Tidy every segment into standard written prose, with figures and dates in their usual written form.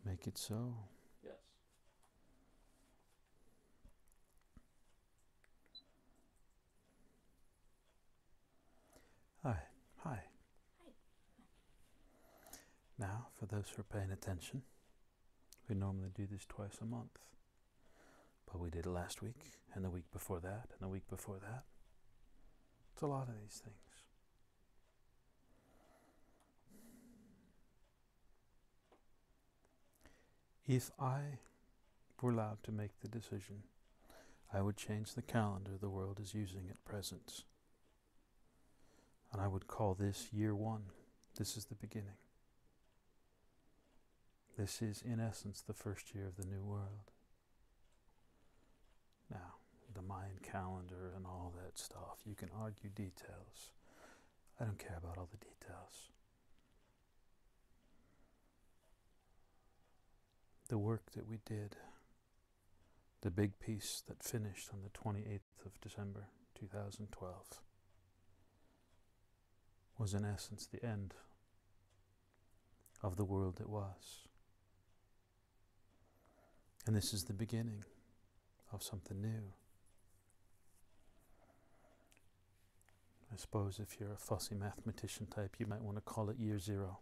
Make it so. Yes. Hi. Hi. Hi. Now, for those who are paying attention, we normally do this twice a month. But we did it last week, and the week before that, and the week before that. It's a lot of these things. If I were allowed to make the decision, I would change the calendar the world is using at present. And I would call this year one. This is the beginning. This is, in essence, the first year of the new world. Now, the Mayan calendar and all that stuff, you can argue details. I don't care about all the details. The work that we did, the big piece that finished on the 28th of December 2012, was in essence the end of the world that was. And this is the beginning of something new. I suppose if you're a fussy mathematician type, you might want to call it year zero.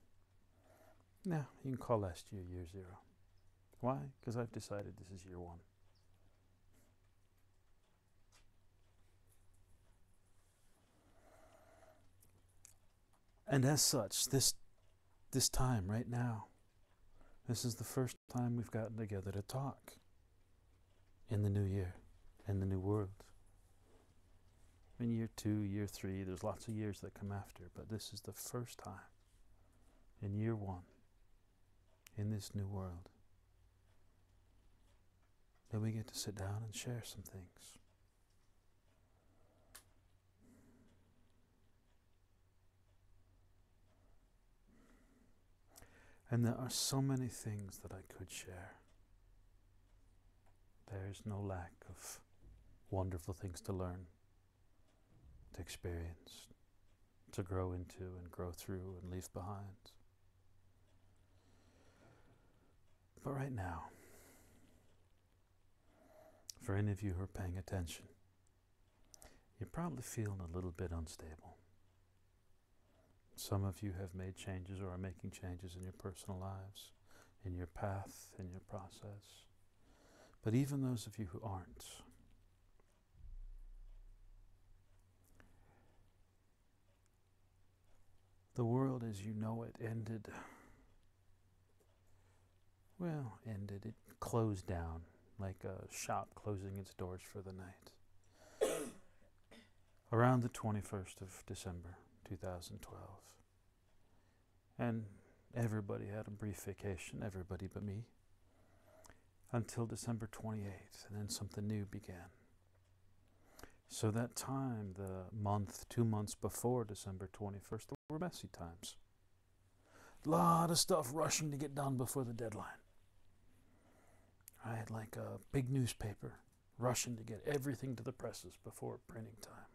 No, you can call last year year zero. Why? Because I've decided this is year one. And as such, this time right now, this is the first time we've gotten together to talk in the new year, in the new world. In year 2, year 3, there's lots of years that come after, but this is the first time in year 1, in this new world, that we get to sit down and share some things. And there are so many things that I could share. There's no lack of wonderful things to learn, to experience, to grow into and grow through and leave behind. But right now, for any of you who are paying attention, you're probably feeling a little bit unstable. Some of you have made changes or are making changes in your personal lives, in your path, in your process. But even those of you who aren't, the world as you know it ended. It closed down like a shop closing its doors for the night. Around the 21st of December 2012. And everybody had a brief vacation, everybody but me, until December 28th, and then something new began. So that time, the month, 2 months before December 21st, there were messy times. A lot of stuff rushing to get done before the deadline. Right, like a big newspaper, rushing to get everything to the presses before printing time.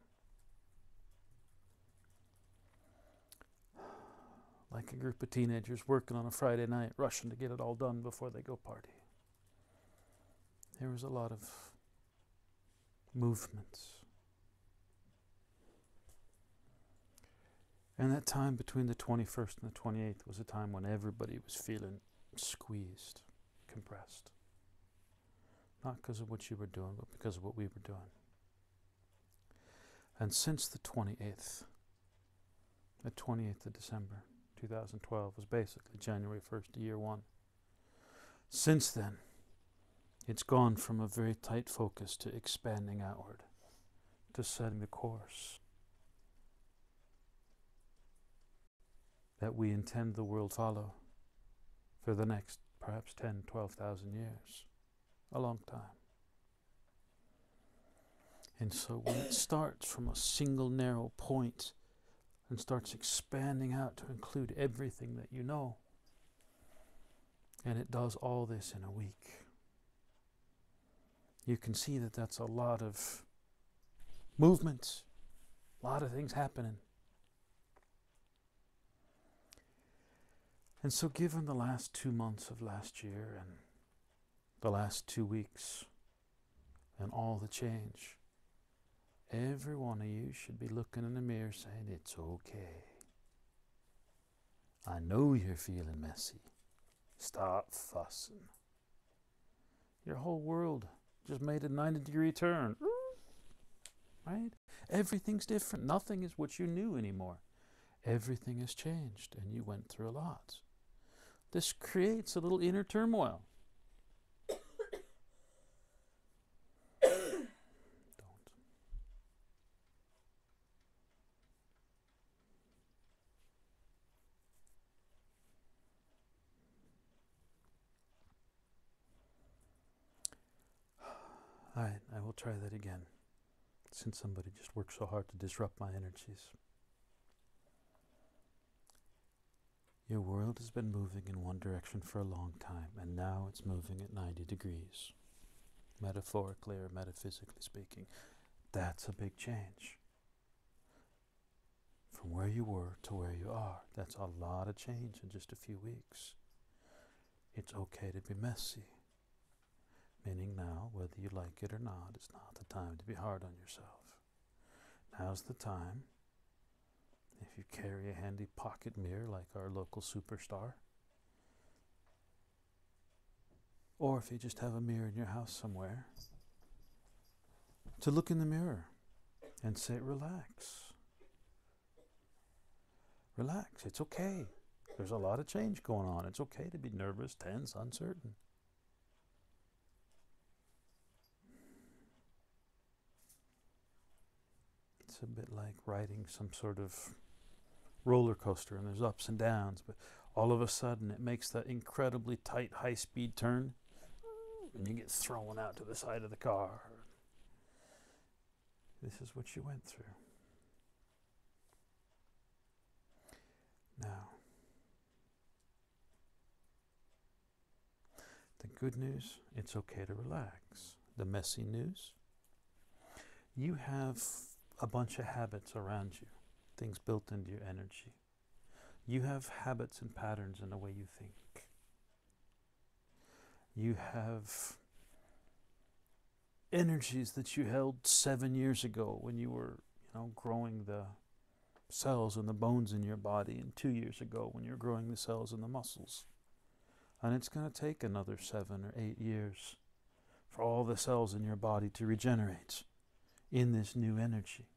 Like a group of teenagers working on a Friday night, rushing to get it all done before they go party. There was a lot of movements. And that time between the 21st and the 28th was a time when everybody was feeling squeezed, compressed. Not because of what you were doing, but because of what we were doing. And since the 28th of December 2012 was basically January 1st to year 1. Since then, it's gone from a very tight focus to expanding outward, to setting the course that we intend the world follow for the next perhaps 10, 12,000 years. A long time. And so when it starts from a single narrow point and starts expanding out to include everything that you know, and it does all this in a week, you can see that that's a lot of movement, a lot of things happening. And so given the last 2 months of last year and the last 2 weeks and all the change, every one of you should be looking in the mirror saying, it's okay. I know you're feeling messy. Stop fussing. Your whole world just made a 90-degree turn. Right? Everything's different. Nothing is what you knew anymore. Everything has changed, and you went through a lot. This creates a little inner turmoil. Don't. All right, I will try that again, since somebody just worked so hard to disrupt my energies. Your world has been moving in one direction for a long time, and now it's moving at 90 degrees. Metaphorically or metaphysically speaking, that's a big change. From where you were to where you are, that's a lot of change in just a few weeks. It's okay to be messy. Meaning now, whether you like it or not, it's not the time to be hard on yourself. Now's the time, if you carry a handy pocket mirror like our local superstar, or if you just have a mirror in your house somewhere, to look in the mirror and say, relax. Relax, it's okay. There's a lot of change going on. It's okay to be nervous, tense, uncertain. It's a bit like riding some sort of roller coaster, and there's ups and downs, but all of a sudden it makes that incredibly tight, high-speed turn, and you get thrown out to the side of the car. This is what you went through. Now, the good news, it's okay to relax. The messy news, you have a bunch of habits around you, things built into your energy. You have habits and patterns in the way you think. You have energies that you held 7 years ago when you were, growing the cells and the bones in your body, and 2 years ago when you're growing the cells in the muscles. And it's going to take another 7 or 8 years for all the cells in your body to regenerate in this new energy.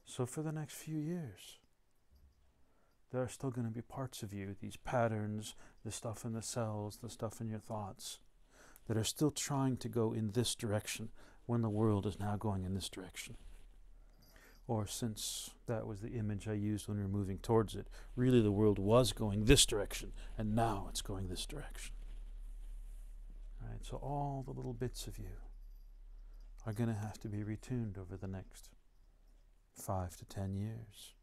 So for the next few years, there are still going to be parts of you, these patterns, the stuff in the cells, the stuff in your thoughts, that are still trying to go in this direction when the world is now going in this direction. Or since that was the image I used when we were moving towards it, really the world was going this direction, and now it's going this direction. Right? So all the little bits of you are going to have to be retuned over the next 5 to 10 years.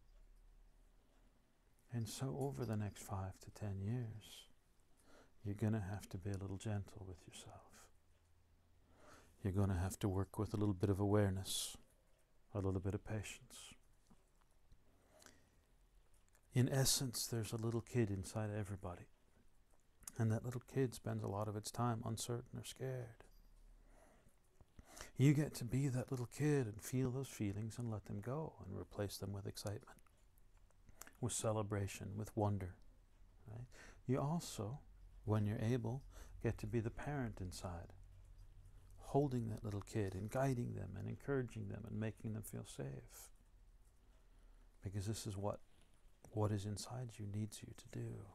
And so over the next 5 to 10 years, you're going to have to be a little gentle with yourself. You're going to have to work with a little bit of awareness, a little bit of patience. In essence, there's a little kid inside everybody. And that little kid spends a lot of its time uncertain or scared. You get to be that little kid and feel those feelings and let them go and replace them with excitement, with celebration, with wonder. Right? You also, when you're able, get to be the parent inside, holding that little kid and guiding them and encouraging them and making them feel safe. Because this is what is inside you needs you to do.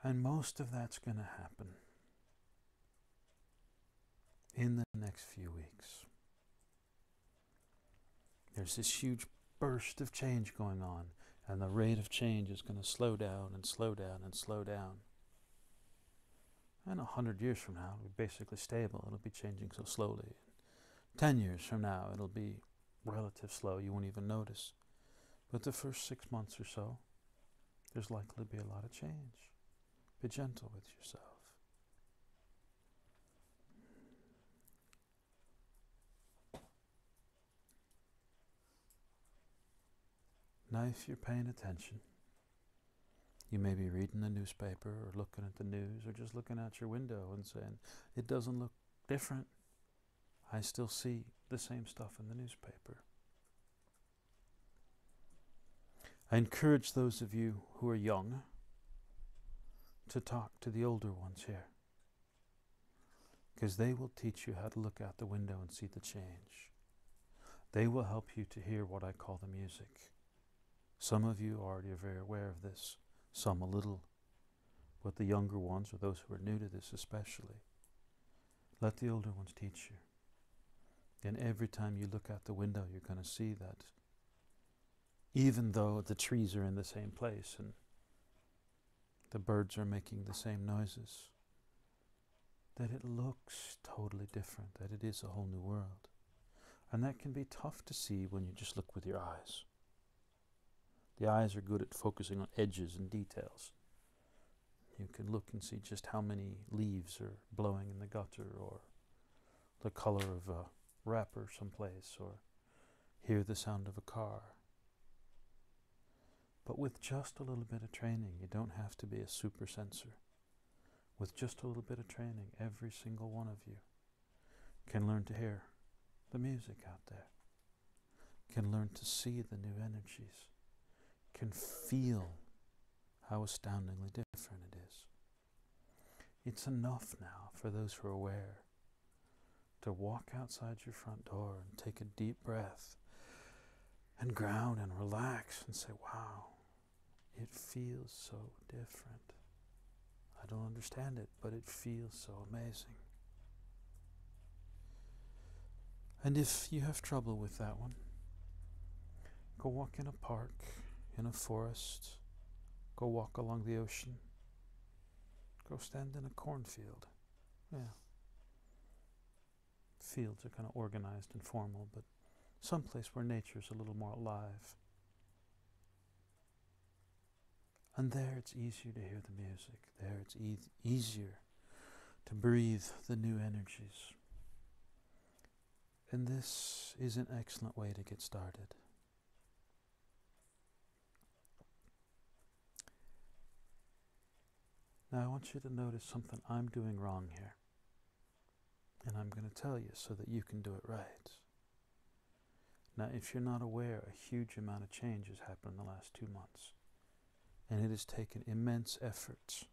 And most of that's going to happen in the next few weeks. There's this huge burst of change going on, and the rate of change is going to slow down and slow down and slow down. And 100 years from now, it'll be basically stable. It'll be changing so slowly. 10 years from now, it'll be relative slow. You won't even notice. But the first 6 months or so, there's likely to be a lot of change. Be gentle with yourself. Now, if you're paying attention, you may be reading the newspaper or looking at the news or just looking out your window and saying, it doesn't look different. I still see the same stuff in the newspaper. I encourage those of you who are young to talk to the older ones here, because they will teach you how to look out the window and see the change. They will help you to hear what I call the music. Some of you already are very aware of this, some a little, but the younger ones, or those who are new to this especially, let the older ones teach you. And every time you look out the window, you're going to see that even though the trees are in the same place and the birds are making the same noises, that it looks totally different, that it is a whole new world. And that can be tough to see when you just look with your eyes. The eyes are good at focusing on edges and details. You can look and see just how many leaves are blowing in the gutter, or the color of a wrapper someplace, or hear the sound of a car. But with just a little bit of training, you don't have to be a super sensor. With just a little bit of training, every single one of you can learn to hear the music out there, can learn to see the new energies, can feel how astoundingly different it is. It's enough now for those who are aware to walk outside your front door and take a deep breath and ground and relax and say, wow, it feels so different. I don't understand it, but it feels so amazing. And if you have trouble with that one, go walk in a park, in a forest, go walk along the ocean, go stand in a cornfield. Yeah. Fields are kind of organized and formal, but someplace where nature's a little more alive. And there it's easier to hear the music. There it's easier to breathe the new energies. And this is an excellent way to get started. Now I want you to notice something I'm doing wrong here. And I'm going to tell you so that you can do it right. Now, if you're not aware, a huge amount of change has happened in the last 2 months. And it has taken immense effort.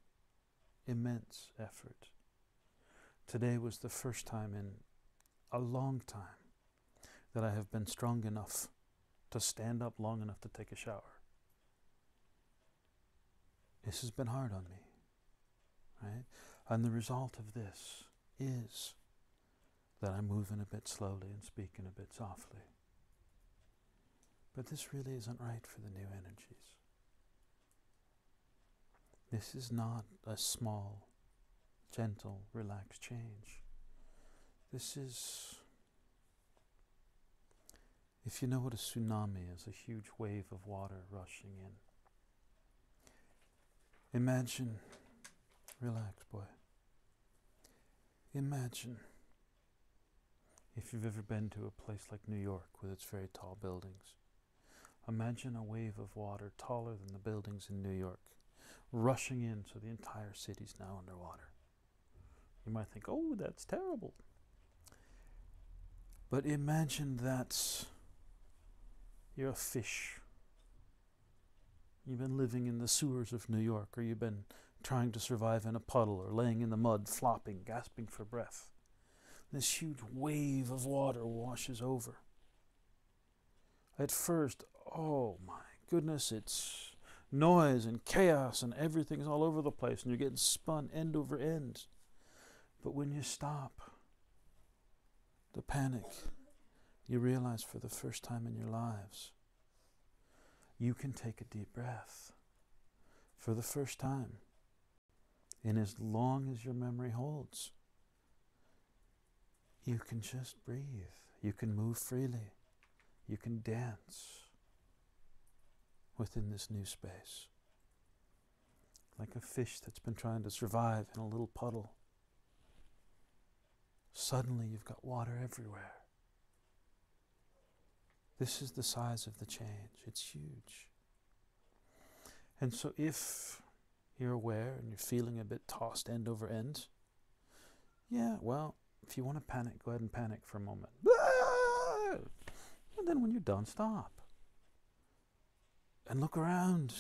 Immense effort. Today was the first time in a long time that I have been strong enough to stand up long enough to take a shower. This has been hard on me, right? And the result of this is that I'm moving a bit slowly and speaking a bit softly. But this really isn't right for the new energies. This is not a small, gentle, relaxed change. This is, if you know what a tsunami is, a huge wave of water rushing in. Imagine, relax, boy. Imagine if you've ever been to a place like New York with its very tall buildings. Imagine a wave of water taller than the buildings in New York, rushing in so the entire city's now underwater. You might think, oh, that's terrible. But imagine that you're a fish. You've been living in the sewers of New York, or you've been trying to survive in a puddle, or laying in the mud, flopping, gasping for breath. This huge wave of water washes over. At first, oh my goodness, it's noise and chaos and everything's all over the place and you're getting spun end over end. But when you stop the panic, you realize for the first time in your lives, you can take a deep breath. For the first time, and as long as your memory holds, you can just breathe. You can move freely. You can dance within this new space. Like a fish that's been trying to survive in a little puddle. Suddenly you've got water everywhere. This is the size of the change. It's huge. And so if you're aware and you're feeling a bit tossed end over end, yeah, well, if you want to panic, go ahead and panic for a moment. And then when you're done, stop. And look around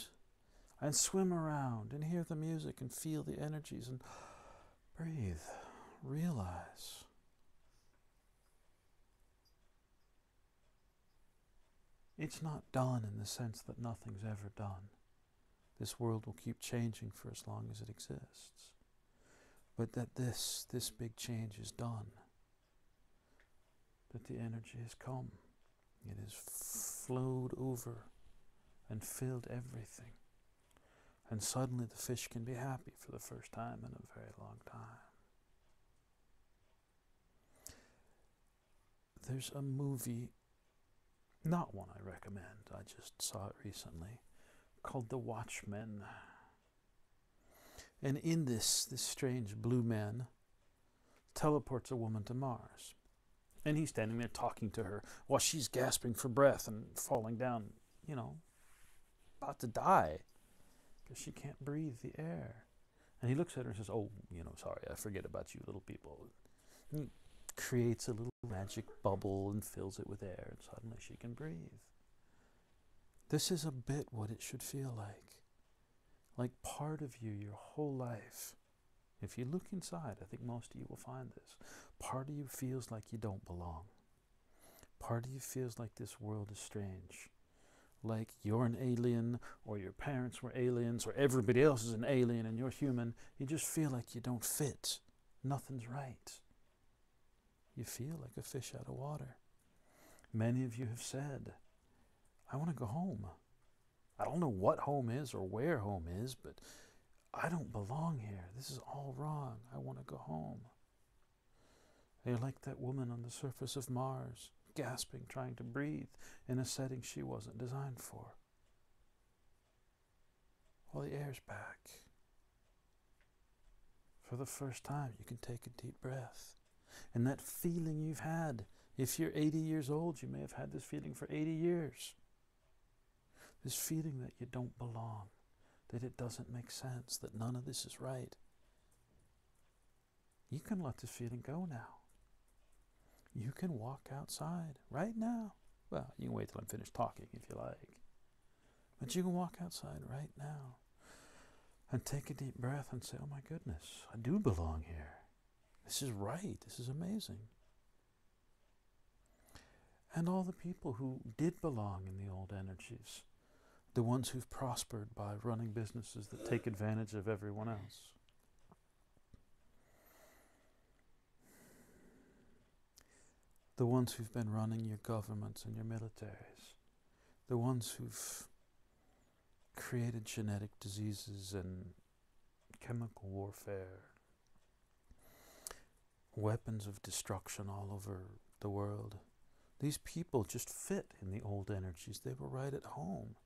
and swim around and hear the music and feel the energies and breathe. Realize. It's not done in the sense that nothing's ever done. This world will keep changing for as long as it exists. But that this big change is done. That the energy has come. It has flowed over and filled everything. And suddenly the fish can be happy for the first time in a very long time. There's a movie, not one I recommend, I just saw it recently, called The Watchmen. And in this strange blue man teleports a woman to Mars. And he's standing there talking to her while she's gasping for breath and falling down, about to die because she can't breathe the air. And he looks at her and says, "Oh, sorry, I forget about you little people." And he creates a little magic bubble and fills it with air, and suddenly she can breathe. This is a bit what it should feel like. Like part of you, your whole life. If you look inside, I think most of you will find this. Part of you feels like you don't belong. Part of you feels like this world is strange. Like you're an alien, or your parents were aliens, or everybody else is an alien and you're human. You just feel like you don't fit. Nothing's right. You feel like a fish out of water. Many of you have said, "I want to go home. I don't know what home is or where home is, but I don't belong here. This is all wrong. I want to go home." You're like that woman on the surface of Mars, gasping, trying to breathe in a setting she wasn't designed for. Well, the air's back. For the first time, you can take a deep breath. And that feeling you've had, if you're 80 years old, you may have had this feeling for 80 years. This feeling that you don't belong, that it doesn't make sense, that none of this is right. You can let this feeling go now. You can walk outside right now. Well, you can wait till I'm finished talking if you like. But you can walk outside right now and take a deep breath and say, "Oh my goodness, I do belong here. This is right. This is amazing." And all the people who did belong in the old energies, the ones who've prospered by running businesses that take advantage of everyone else. The ones who've been running your governments and your militaries. The ones who've created genetic diseases and chemical warfare. Weapons of destruction all over the world. These people just fit in the old energies. They were right at home.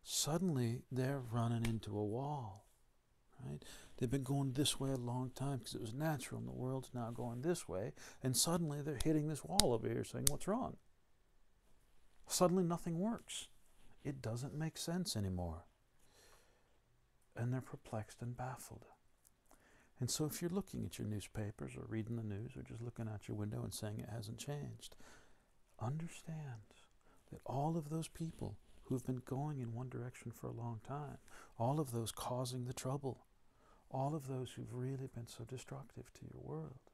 Suddenly, they're running into a wall, right? They've been going this way a long time because it was natural, and the world's now going this way, and suddenly they're hitting this wall over here saying, "What's wrong?" Suddenly nothing works. It doesn't make sense anymore. And they're perplexed and baffled. And so if you're looking at your newspapers or reading the news or just looking out your window and saying it hasn't changed, understand that all of those people who've been going in one direction for a long time, all of those causing the trouble, all of those who've really been so destructive to your world,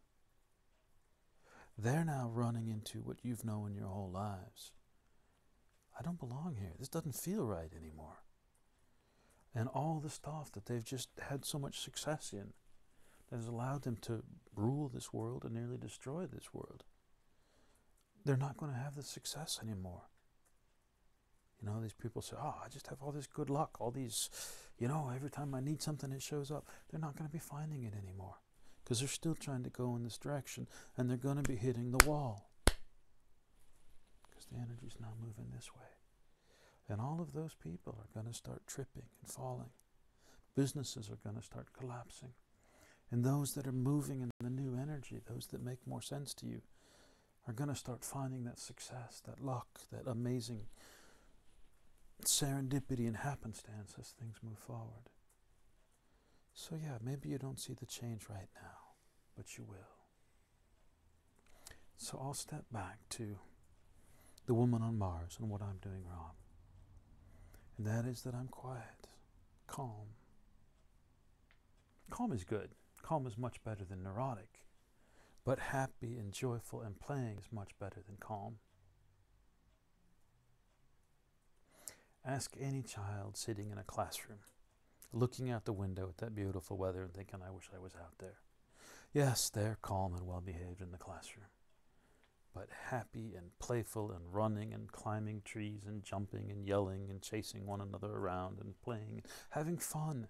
they're now running into what you've known your whole lives. I don't belong here. This doesn't feel right anymore. And all the stuff that they've just had so much success in that has allowed them to rule this world and nearly destroy this world, they're not going to have the success anymore. These people say, "Oh, I just have all this good luck, all these, every time I need something it shows up." They're not going to be finding it anymore because they're still trying to go in this direction, and they're going to be hitting the wall because the energy's now moving this way. And all of those people are going to start tripping and falling. Businesses are going to start collapsing. And those that are moving in the new energy, those that make more sense to you, are going to start finding that success, that luck, that amazing serendipity and happenstance as things move forward. So yeah, maybe you don't see the change right now, but you will. So I'll step back to the woman on Mars and what I'm doing wrong. And that is that I'm quiet, calm. Calm is good. Calm is much better than neurotic. But happy and joyful and playing is much better than calm. Ask any child sitting in a classroom, looking out the window at that beautiful weather and thinking, I wish I was out there. Yes, they're calm and well behaved in the classroom, but happy and playful and running and climbing trees and jumping and yelling and chasing one another around and playing and having fun.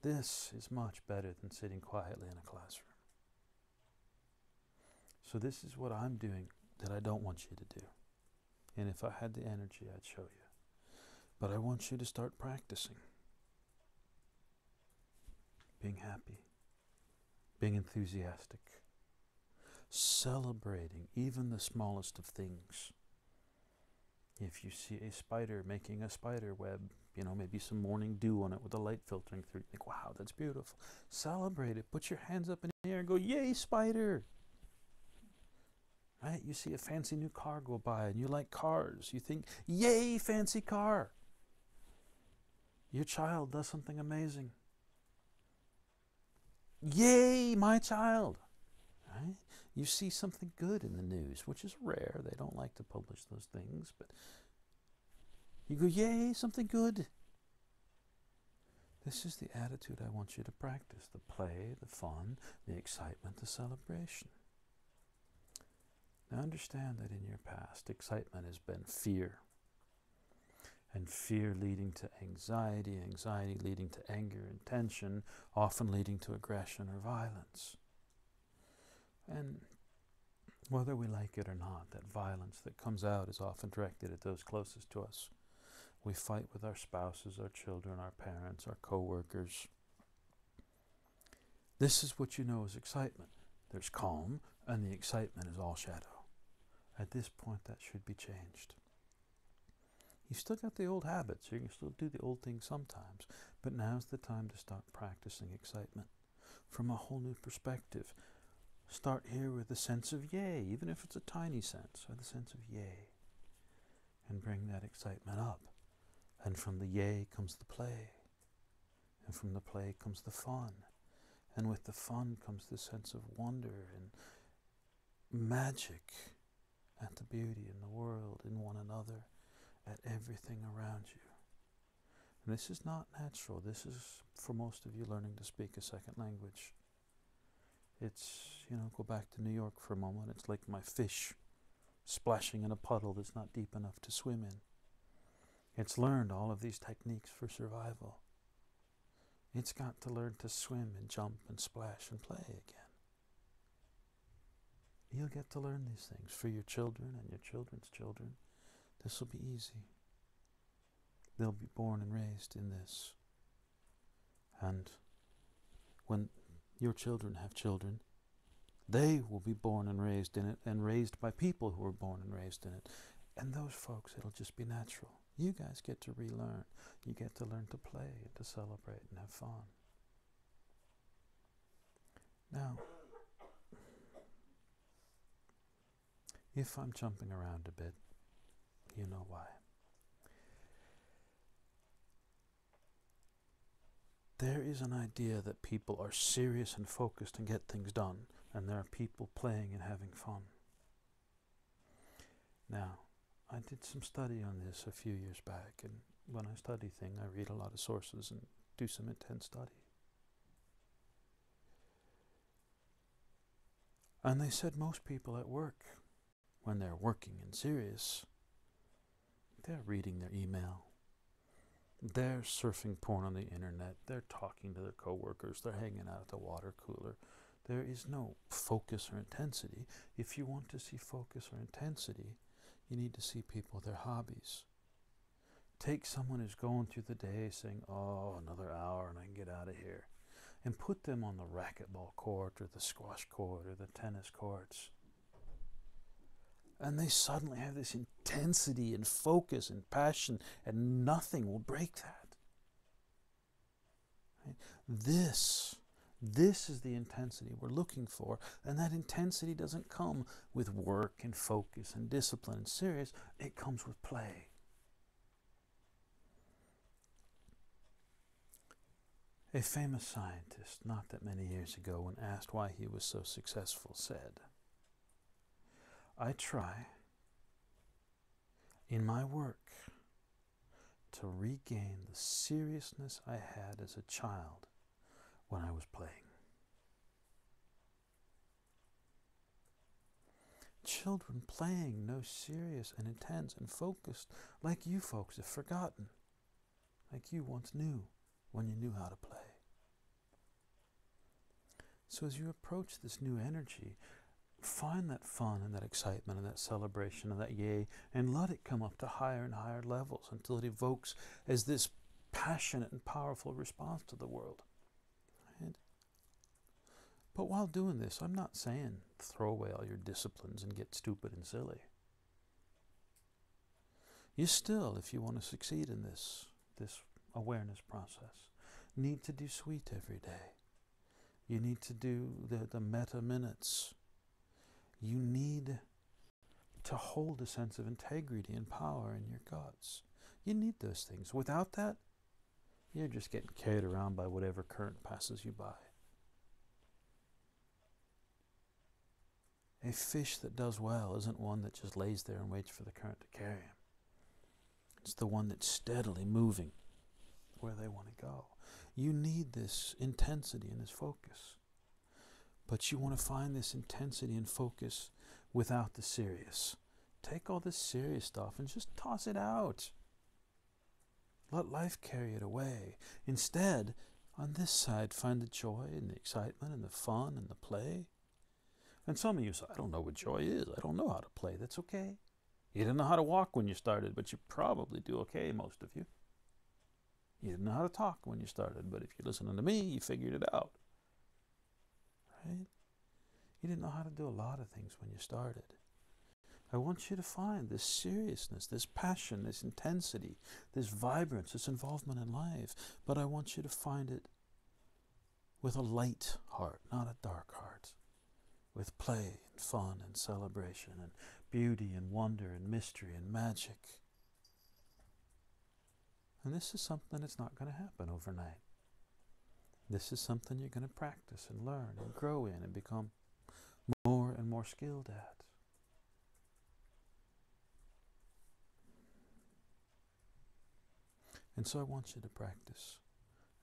This is much better than sitting quietly in a classroom. So this is what I'm doing that I don't want you to do. And if I had the energy, I'd show you. But I want you to start practicing. Being happy. Being enthusiastic. Celebrating even the smallest of things. If you see a spider making a spider web, maybe some morning dew on it with a light filtering through, you think, wow, that's beautiful. Celebrate it. Put your hands up in the air and go, yay, spider. Right? You see a fancy new car go by and you like cars. You think, yay, fancy car. Your child does something amazing. Yay, my child. Right? You see something good in the news, which is rare. They don't like to publish those things, but you go, yay, something good. This is the attitude I want you to practice. The play, the fun, the excitement, the celebration. Now understand that in your past, excitement has been fear. And fear leading to anxiety, anxiety leading to anger and tension, often leading to aggression or violence. And whether we like it or not, that violence that comes out is often directed at those closest to us. We fight with our spouses, our children, our parents, our co-workers. This is what you know as excitement. There's calm, and the excitement is all shadow. At this point, that should be changed. You still got the old habits. You can still do the old things sometimes. But now's the time to start practicing excitement from a whole new perspective. Start here with a sense of yay, even if it's a tiny sense, or the sense of yay. And bring that excitement up. And from the yay comes the play. And from the play comes the fun. And with the fun comes the sense of wonder and magic at the beauty in the world, in one another, at everything around you. And this is not natural. This is, for most of you, learning to speak a second language. It's, go back to New York for a moment. It's like my fish splashing in a puddle that's not deep enough to swim in. It's learned all of these techniques for survival. It's got to learn to swim and jump and splash and play again. You'll get to learn these things for your children and your children's children. This will be easy. They'll be born and raised in this. And when your children have children, they will be born and raised in it, and raised by people who were born and raised in it. And those folks, it'll just be natural. You guys get to relearn. You get to learn to play and to celebrate and have fun. Now, if I'm jumping around a bit, you know why. There is an idea that people are serious and focused and get things done, and there are people playing and having fun. Now, I did some study on this a few years back, and when I study things, I read a lot of sources and do some intense study. And they said most people at work, when they're working and serious, they're reading their email. They're surfing porn on the internet. They're talking to their coworkers. They're hanging out at the water cooler. There is no focus or intensity. If you want to see focus or intensity, you need to see people with their hobbies. Take someone who's going through the day saying, oh, another hour and I can get out of here. And put them on the racquetball court or the squash court or the tennis courts. And they suddenly have this intensity and focus and passion, and nothing will break that. Right? This is the intensity we're looking for, and that intensity doesn't come with work and focus and discipline and serious. It comes with play. A famous scientist, not that many years ago, when asked why he was so successful, said, "I try in my work to regain the seriousness I had as a child when I was playing." Children playing know serious and intense and focused, like you folks have forgotten, like you once knew when you knew how to play. So as you approach this new energy, find that fun and that excitement and that celebration and that yay, and let it come up to higher and higher levels until it evokes as this passionate and powerful response to the world. Right? But while doing this, I'm not saying throw away all your disciplines and get stupid and silly. You still, if you want to succeed in this awareness process, need to do sweet every day. You need to do the metta minutes. You need to hold a sense of integrity and power in your guts. You need those things. Without that, you're just getting carried around by whatever current passes you by. A fish that does well isn't one that just lays there and waits for the current to carry him. It's the one that's steadily moving where they want to go. You need this intensity and this focus. But you want to find this intensity and focus without the serious. Take all this serious stuff and just toss it out. Let life carry it away. Instead, on this side, find the joy and the excitement and the fun and the play. And some of you say, "I don't know what joy is. I don't know how to play." That's okay. You didn't know how to walk when you started, but you probably do okay, most of you. You didn't know how to talk when you started, but if you're listening to me, you figured it out. Right? You didn't know how to do a lot of things when you started. I want you to find this seriousness, this passion, this intensity, this vibrance, this involvement in life, but I want you to find it with a light heart, not a dark heart, with play and fun and celebration and beauty and wonder and mystery and magic. And this is something that's not going to happen overnight. This is something you're going to practice and learn and grow in and become more and more skilled at. And so I want you to practice.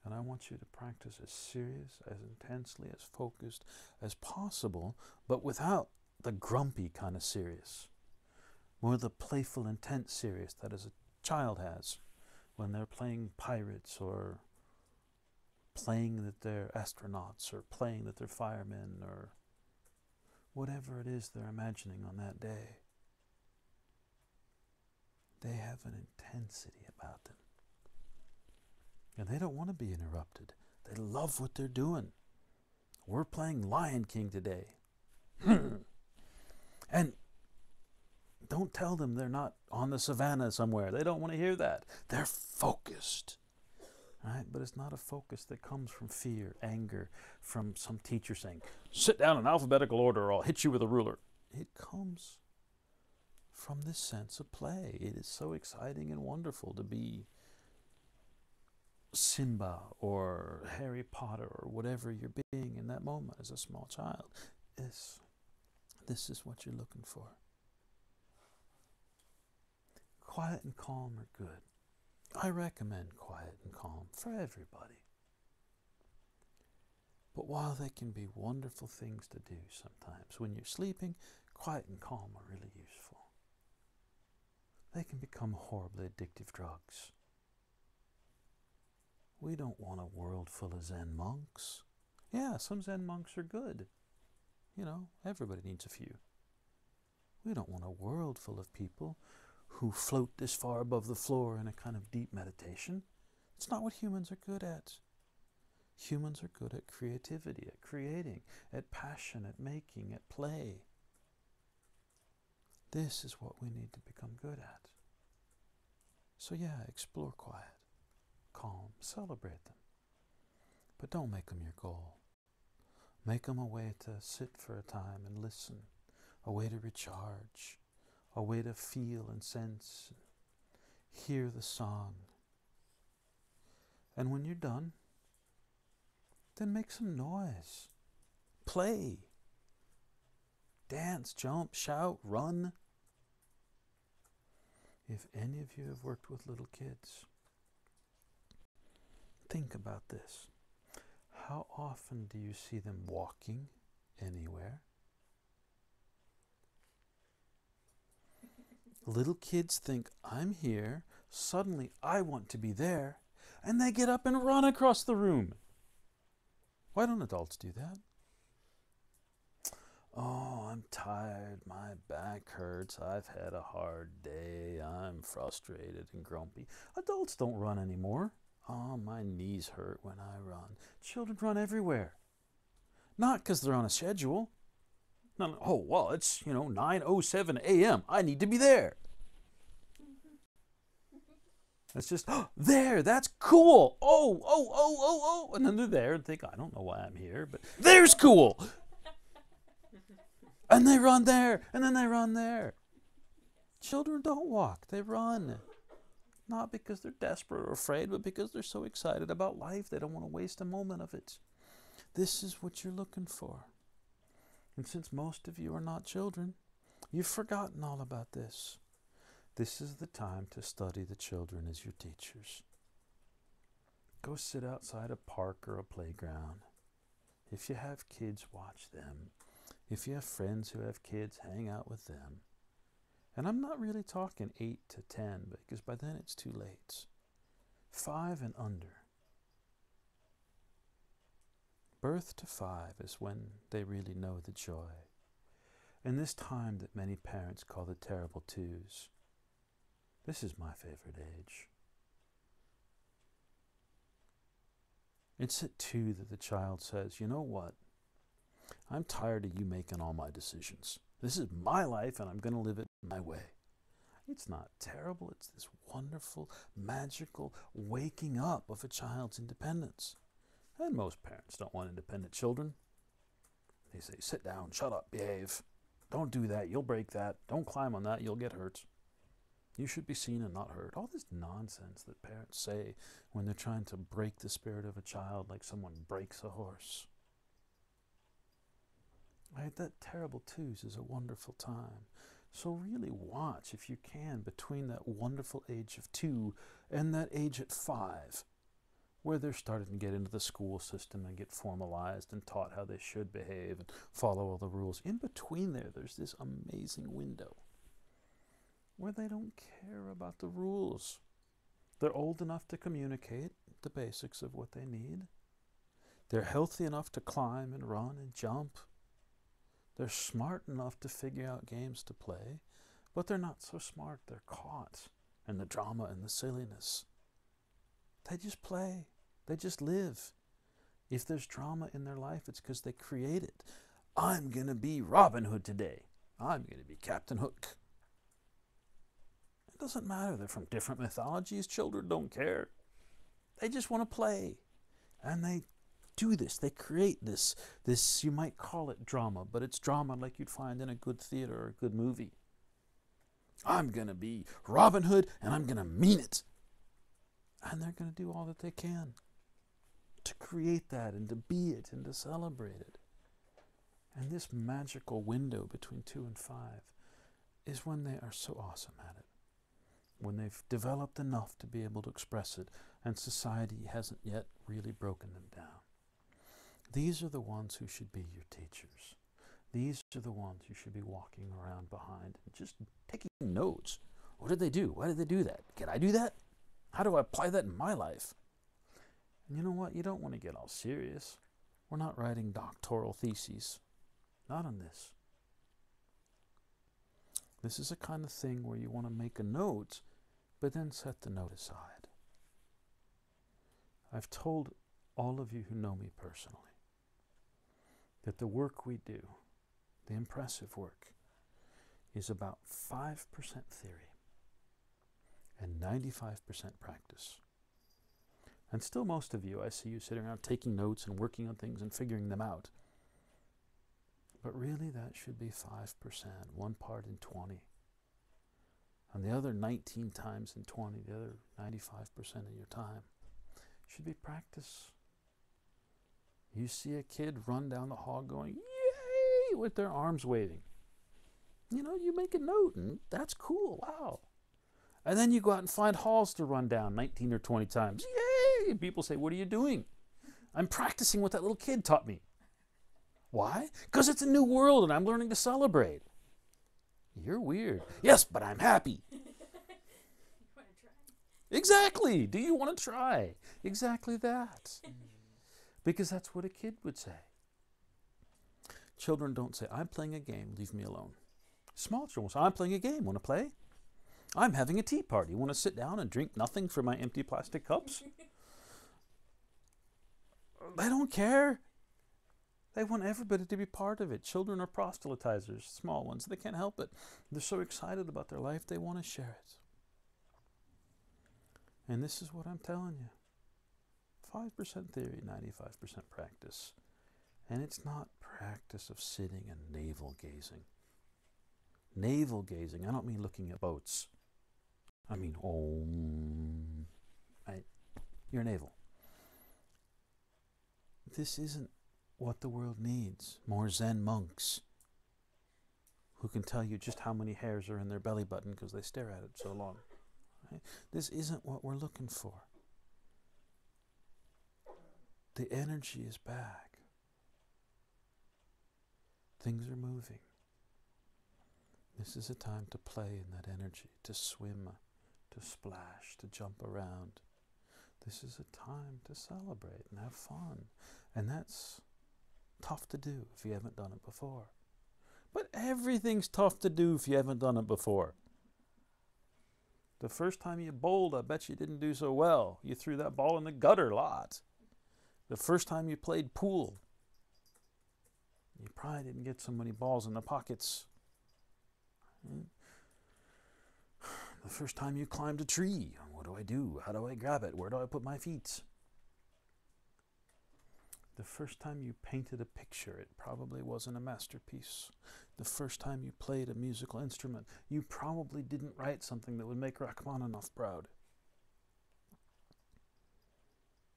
And I want you to practice as serious, as intensely, as focused as possible, but without the grumpy kind of serious. More the playful, intense serious that as a child has when they're playing pirates or playing that they're astronauts or playing that they're firemen or whatever it is they're imagining on that day. They have an intensity about them. And they don't want to be interrupted. They love what they're doing. We're playing Lion King today. And don't tell them they're not on the savannah somewhere. They don't want to hear that. They're focused. Right? But it's not a focus that comes from fear, anger, from some teacher saying, "Sit down in alphabetical order or I'll hit you with a ruler." It comes from this sense of play. It is so exciting and wonderful to be Simba or Harry Potter or whatever you're being in that moment as a small child. This is what you're looking for. Quiet and calm are good. I recommend quiet and calm for everybody. But while they can be wonderful things to do sometimes, when you're sleeping, quiet and calm are really useful. They can become horribly addictive drugs. We don't want a world full of Zen monks. Yeah, some Zen monks are good. You know, everybody needs a few. We don't want a world full of people who float this far above the floor in a kind of deep meditation. It's not what humans are good at. Humans are good at creativity, at creating, at passion, at making, at play. This is what we need to become good at. So yeah, explore quiet, calm, celebrate them. But don't make them your goal. Make them a way to sit for a time and listen, a way to recharge, a way to feel and sense, hear the song. And when you're done, then make some noise. Play. Dance, jump, shout, run. If any of you have worked with little kids, think about this. How often do you see them walking anywhere? Little kids think, I'm here, suddenly I want to be there, and they get up and run across the room. Why don't adults do that? Oh, I'm tired, my back hurts, I've had a hard day, I'm frustrated and grumpy. Adults don't run anymore. Oh, my knees hurt when I run. Children run everywhere. Not because they're on a schedule. No, oh, well, it's, 9:07 a.m. I need to be there. It's just, oh, there, that's cool. Oh. And then they're there and think, I don't know why I'm here, but there's cool. And they run there, and then they run there. Children don't walk, they run. Not because they're desperate or afraid, but because they're so excited about life, they don't want to waste a moment of it. This is what you're looking for. And since most of you are not children, you've forgotten all about this. This is the time to study the children as your teachers. Go sit outside a park or a playground. If you have kids, watch them. If you have friends who have kids, hang out with them. And I'm not really talking 8 to 10, because by then it's too late. 5 and under. Birth to 5 is when they really know the joy. And this time that many parents call the terrible twos. This is my favorite age. It's at 2 that the child says, you know what? I'm tired of you making all my decisions. This is my life and I'm going to live it my way. It's not terrible. It's this wonderful, magical waking up of a child's independence. And most parents don't want independent children. They say, sit down, shut up, behave. Don't do that, you'll break that. Don't climb on that, you'll get hurt. You should be seen and not heard. All this nonsense that parents say when they're trying to break the spirit of a child like someone breaks a horse. Right? That terrible twos is a wonderful time. So really watch, if you can, between that wonderful age of 2 and that age at 5, where they're starting to get into the school system and get formalized and taught how they should behave and follow all the rules. In between there's this amazing window where they don't care about the rules. They're old enough to communicate the basics of what they need. They're healthy enough to climb and run and jump. They're smart enough to figure out games to play, but they're not so smart. They're caught in the drama and the silliness. They just play. They just live. If there's drama in their life, it's because they create it. I'm going to be Robin Hood today. I'm going to be Captain Hook. It doesn't matter. They're from different mythologies. Children don't care. They just want to play. And they do this. They create this, you might call it drama, but it's drama like you'd find in a good theater or a good movie. I'm going to be Robin Hood, and I'm going to mean it. And they're going to do all that they can to create that and to be it and to celebrate it. And this magical window between 2 and 5 is when they are so awesome at it. When they've developed enough to be able to express it and society hasn't yet really broken them down. These are the ones who should be your teachers. These are the ones you should be walking around behind and just taking notes. What did they do? Why did they do that? Can I do that? How do I apply that in my life? And you know what? You don't want to get all serious. We're not writing doctoral theses. Not on this. This is a kind of thing where you want to make a note, but then set the note aside. I've told all of you who know me personally that the work we do, the impressive work, is about 5% theory and 95% practice. And still most of you, I see you sitting around taking notes and working on things and figuring them out. But really that should be 5%, 1 part in 20. And the other 19 times in 20, the other 95% of your time should be practice. You see a kid run down the hall going, yay, with their arms waving. You know, you make a note and that's cool, wow. And then you go out and find halls to run down 19 or 20 times. Yay! And people say, what are you doing? I'm practicing what that little kid taught me. Why? Because it's a new world and I'm learning to celebrate. You're weird. Yes, but I'm happy. You want to try? Exactly. Do you want to try? Exactly that. Because that's what a kid would say. Children don't say, I'm playing a game, leave me alone. Small children will say, I'm playing a game, want to play? I'm having a tea party, want to sit down and drink nothing from my empty plastic cups? They don't care. They want everybody to be part of it. Children are proselytizers, small ones. They can't help it. They're so excited about their life, they want to share it. And this is what I'm telling you. 5% theory, 95% practice. And it's not practice of sitting and navel gazing. Navel gazing, I don't mean looking at boats. I mean, right? Your navel. This isn't what the world needs. More Zen monks who can tell you just how many hairs are in their belly button because they stare at it so long. Right? This isn't what we're looking for. The energy is back. Things are moving. This is a time to play in that energy, to swim, to splash, to jump around. This is a time to celebrate and have fun. And that's tough to do if you haven't done it before. But everything's tough to do if you haven't done it before. The first time you bowled, I bet you didn't do so well. You threw that ball in the gutter a lot. The first time you played pool, you probably didn't get so many balls in the pockets. The first time you climbed a tree, what do I do? How do I grab it? Where do I put my feet? The first time you painted a picture, it probably wasn't a masterpiece. The first time you played a musical instrument, you probably didn't write something that would make Rachmaninoff proud.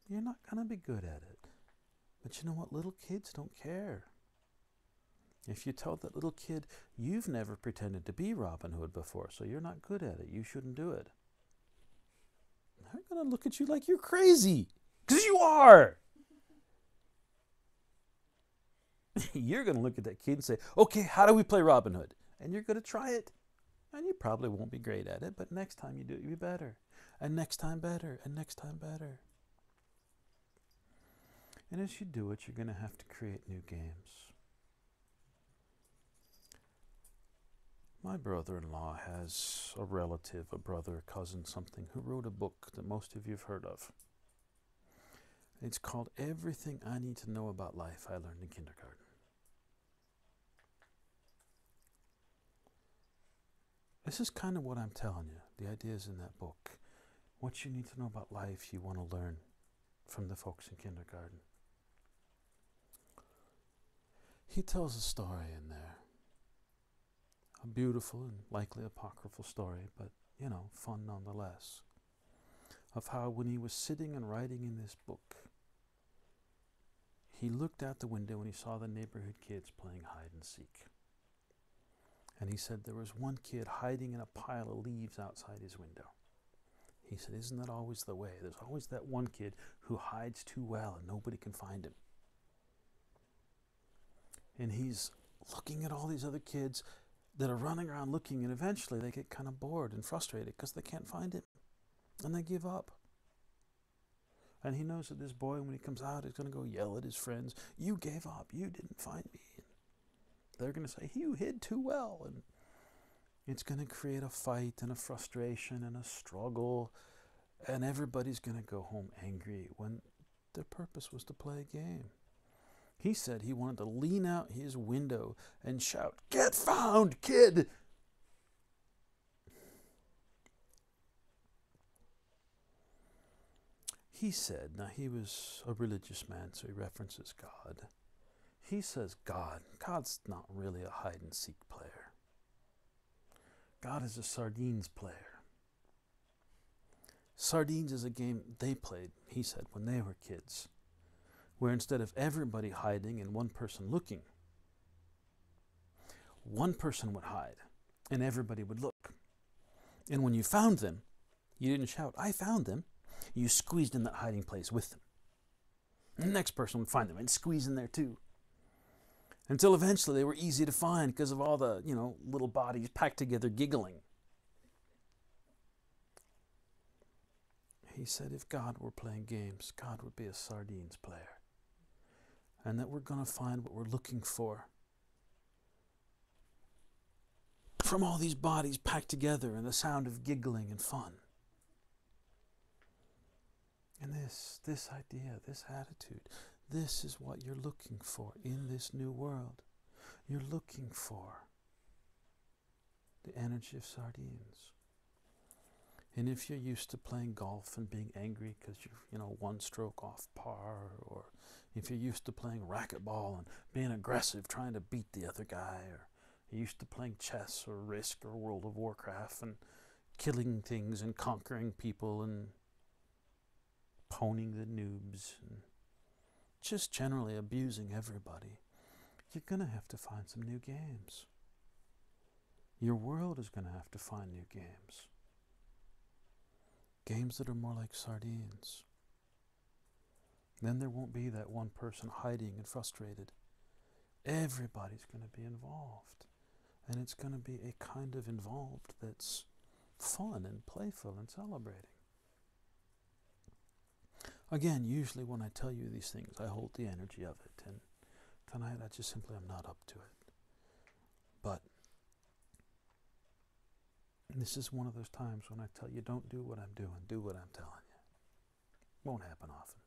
You're not going to be good at it. But you know what? Little kids don't care. If you tell that little kid, you've never pretended to be Robin Hood before, so you're not good at it, you shouldn't do it. They're going to look at you like you're crazy, because you are. You're going to look at that kid and say, okay, how do we play Robin Hood? And you're going to try it. And you probably won't be great at it, but next time you do it, you'll be better. And next time better, and next time better. And as you do it, you're going to have to create new games. My brother-in-law has a relative, a brother, a cousin, something, who wrote a book that most of you have heard of. It's called Everything I Need to Know About Life I Learned in Kindergarten. This is kind of what I'm telling you. The idea is in that book. What you need to know about life you want to learn from the folks in kindergarten. He tells a story in there. A beautiful and likely apocryphal story, but, you know, fun nonetheless. Of how when he was sitting and writing in this book, he looked out the window and he saw the neighborhood kids playing hide and seek. And he said there was one kid hiding in a pile of leaves outside his window. He said, isn't that always the way? There's always that one kid who hides too well and nobody can find him. And he's looking at all these other kids that are running around looking, and eventually they get kind of bored and frustrated because they can't find him. And they give up. And he knows that this boy, when he comes out, is going to go yell at his friends, you gave up, you didn't find me. And they're going to say, you hid too well. And it's going to create a fight and a frustration and a struggle. And everybody's going to go home angry when their purpose was to play a game. He said he wanted to lean out his window and shout, get found, kid! he said, now he was a religious man, so he references God. He says God's not really a hide and seek player. God is a sardines player. Sardines is a game they played, he said, when they were kids, where instead of everybody hiding and one person looking, one person would hide and everybody would look. And when you found them, you didn't shout, "I found them." You squeezed in that hiding place with them. And the next person would find them and squeeze in there too. Until eventually they were easy to find because of all the, little bodies packed together giggling. He said if God were playing games, God would be a sardines player. And that we're going to find what we're looking for from all these bodies packed together and the sound of giggling and fun. And this idea, this attitude, this is what you're looking for in this new world. You're looking for the energy of sardines. And if you're used to playing golf and being angry because you're, one stroke off par, or if you're used to playing racquetball and being aggressive, trying to beat the other guy, or you're used to playing chess or Risk or World of Warcraft and killing things and conquering people and poning the noobs and just generally abusing everybody, you're going to have to find some new games. Your world is going to have to find new games. Games that are more like sardines. Then there won't be that one person hiding and frustrated. Everybody's going to be involved. And it's going to be a kind of involved that's fun and playful and celebrating. Again, usually when I tell you these things, I hold the energy of it. And tonight I just simply am not up to it. But this is one of those times when I tell you, don't do what I'm doing, do what I'm telling you. Won't happen often.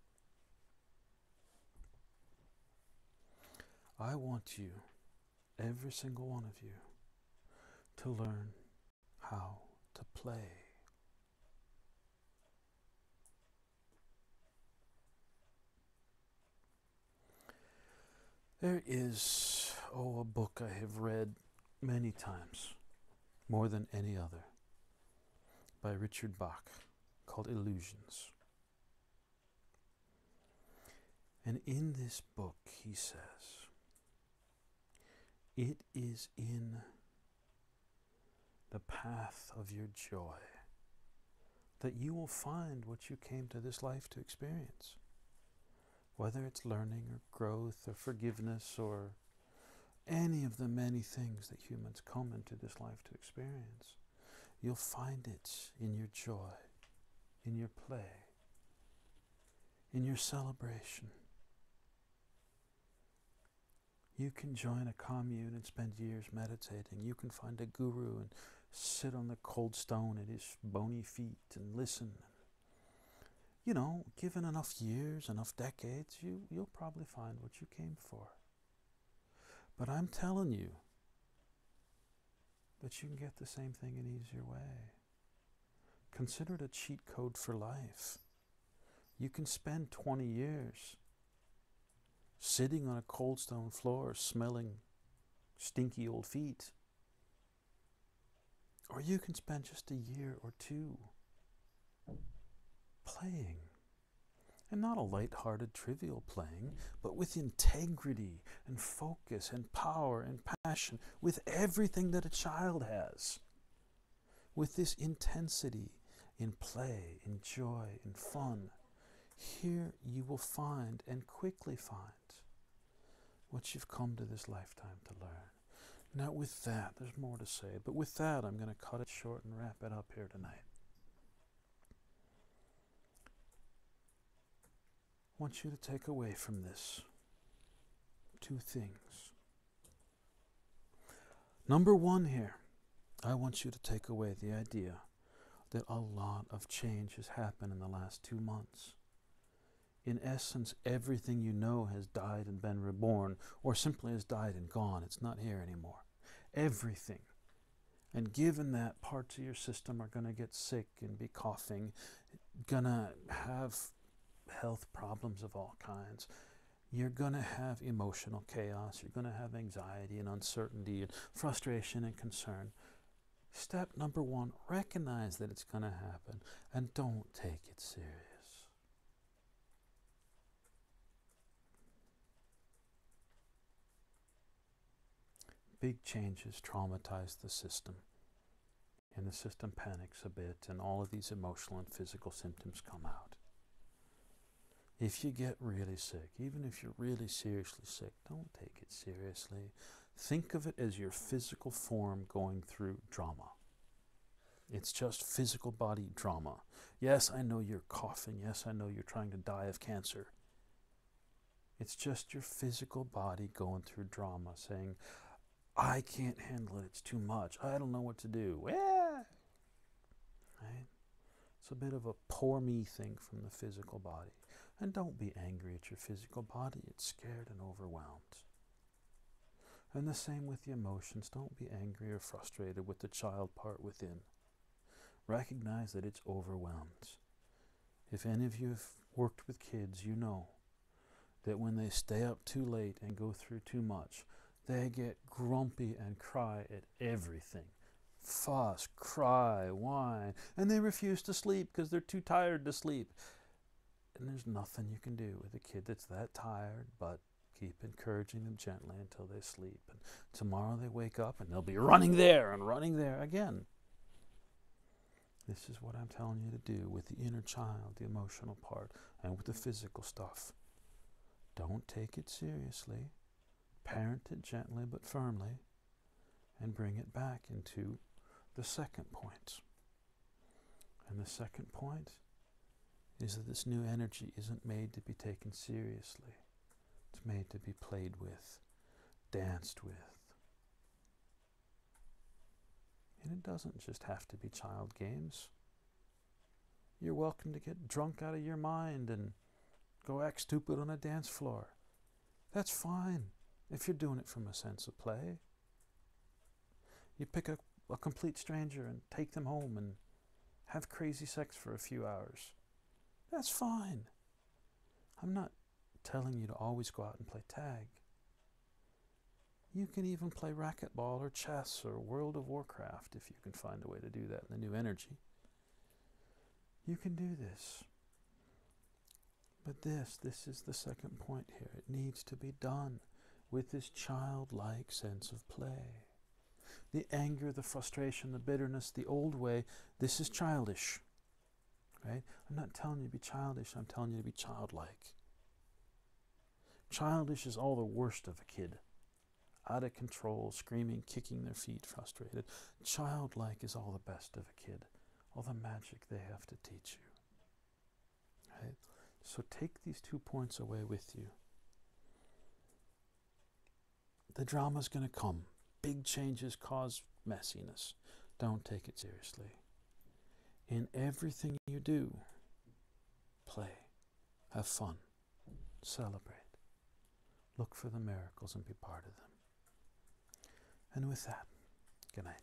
I want you, every single one of you, to learn how to play. There is, a book I have read many times, more than any other, by Richard Bach, called Illusions. And in this book he says, it is in the path of your joy that you will find what you came to this life to experience. Whether it's learning or growth or forgiveness or any of the many things that humans come into this life to experience, you'll find it in your joy, in your play, in your celebration. You can join a commune and spend years meditating. You can find a guru and sit on the cold stone at his bony feet and listen. Given enough years, enough decades, you'll probably find what you came for. But I'm telling you that you can get the same thing in an easier way. Consider it a cheat code for life. You can spend 20 years sitting on a cold stone floor smelling stinky old feet. Or you can spend just a year or two playing. And not a light-hearted, trivial playing, but with integrity and focus and power and passion, with everything that a child has. With this intensity in play, in joy, in fun. Here you will find, and quickly find, what you've come to this lifetime to learn. Now with that, there's more to say, but with that I'm going to cut it short and wrap it up here tonight. I want you to take away from this two things. Number one here, I want you to take away the idea that a lot of change has happened in the last 2 months. In essence, everything you know has died and been reborn, or simply has died and gone. It's not here anymore. Everything. And given that, parts of your system are going to get sick and be coughing, going to have health problems of all kinds. You're going to have emotional chaos. You're going to have anxiety and uncertainty and frustration and concern. Step number one, recognize that it's going to happen and don't take it serious. Big changes traumatize the system, and the system panics a bit, and all of these emotional and physical symptoms come out. If you get really sick, even if you're really seriously sick, don't take it seriously. Think of it as your physical form going through drama. It's just physical body drama. Yes, I know you're coughing. Yes, I know you're trying to die of cancer. It's just your physical body going through drama, saying, I can't handle it. It's too much. I don't know what to do. Yeah. Right? It's a bit of a poor me thing from the physical body. And don't be angry at your physical body. It's scared and overwhelmed. And the same with the emotions. Don't be angry or frustrated with the child part within. Recognize that it's overwhelmed. If any of you have worked with kids, you know that when they stay up too late and go through too much, they get grumpy and cry at everything. Fuss, cry, whine, and they refuse to sleep because they're too tired to sleep. And there's nothing you can do with a kid that's that tired, but keep encouraging them gently until they sleep. And tomorrow they wake up and they'll be running there and running there again. This is what I'm telling you to do with the inner child, the emotional part, and with the physical stuff. Don't take it seriously. Parent it gently but firmly, and bring it back into the second point. And the second point is that this new energy isn't made to be taken seriously. It's made to be played with, danced with. And it doesn't just have to be child games. You're welcome to get drunk out of your mind and go act stupid on a dance floor. That's fine. If you're doing it from a sense of play. You pick a complete stranger and take them home and have crazy sex for a few hours. That's fine. I'm not telling you to always go out and play tag. You can even play racquetball or chess or World of Warcraft if you can find a way to do that in the new energy. You can do this. But this is the second point here. It needs to be done with this childlike sense of play. The anger, the frustration, the bitterness, the old way, this is childish. Right? I'm not telling you to be childish, I'm telling you to be childlike. Childish is all the worst of a kid. Out of control, screaming, kicking their feet, frustrated. Childlike is all the best of a kid. All the magic they have to teach you. Right? So take these 2 points away with you. The drama's going to come. Big changes cause messiness. Don't take it seriously. In everything you do, play, have fun, celebrate, look for the miracles and be part of them. And with that, good night.